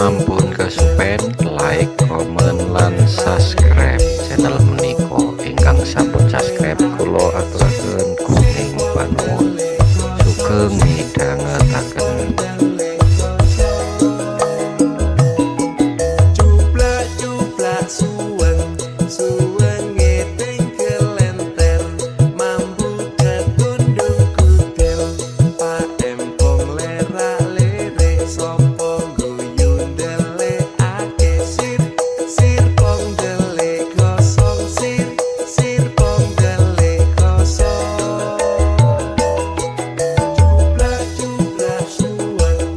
Ampun kesupen like, komen lan subscribe channel meniko. Ingkang sampun subscribe kula aturaken kuning panuwun sugeng midhangetaken. Cuplak suweng ngeting kelenter, mambu ketundung kudel, Pak Empong lerak lirik sopo guyu ndelikake sir pong delik kosong sir pong delik kosong. Cuplak suweng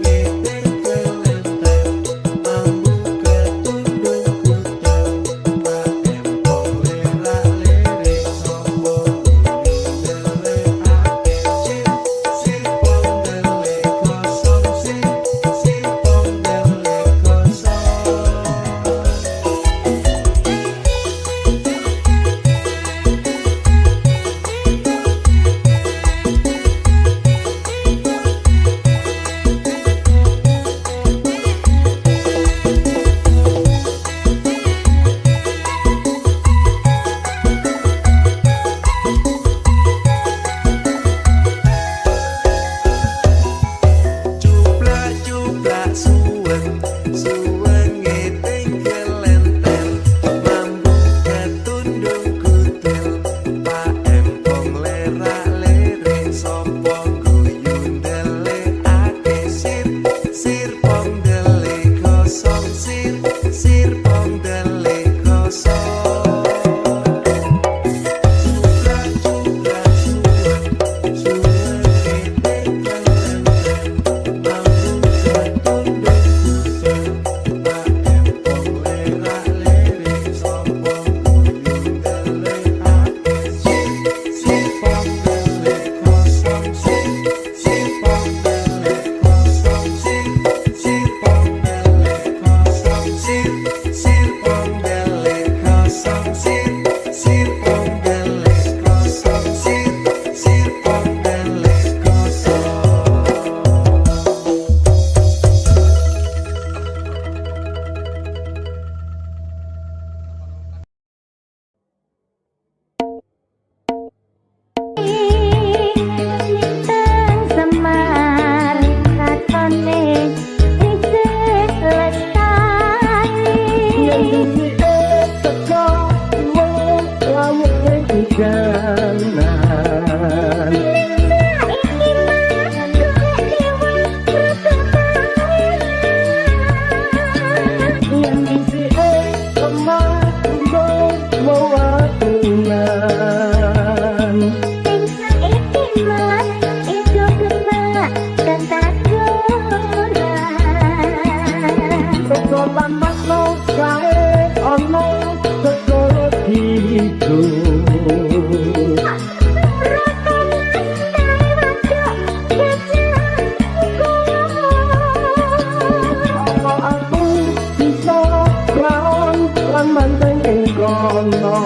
ngeting kelenter, mambu ketundung kudel, Pak Empong lerak lirik sopo guyu ndelikake sir pong delik kosong sir pong delik Cuplak suweng ngeting kelenter, mambu ketundung kudel, Pak Empong lerak lirik sopo guyu ndelikake sir pong delik kosong sir pong delik kosong. Cuplak suweng ngeting kelenter, mambu ketundung kudel, Pak Empong lerak lirik sopo guyu ndelikake sir pong delik kosong sir pong delik kosong sir pong delik kosong sir pong delik kosong sir pong delik kosong sir pong delik Semar katone isih lestari teko wong lawe jalan iki mah dewa yang isih semar bawa tulan iki mah itu kena dan tak teko lambat lo kae ono teko diku aku bisa lawan lan manteng ing kono.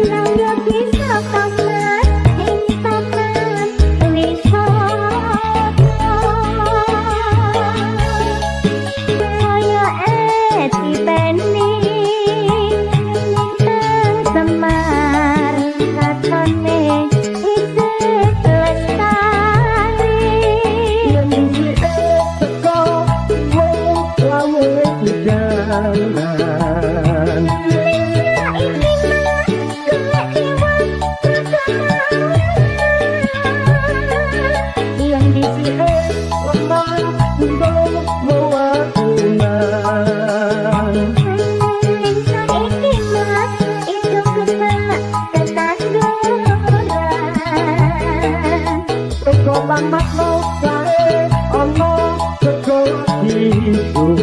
Nang yo bisa tamat ing taman wisata. Kaya dipeni teng Semar katone isih lestari. Yen isih teko wong lawe jalan. Yang disini lemah untuk mewakilkan. Ini mas itu kena ketangguhan. Teko lambat lo kae ono teko diku.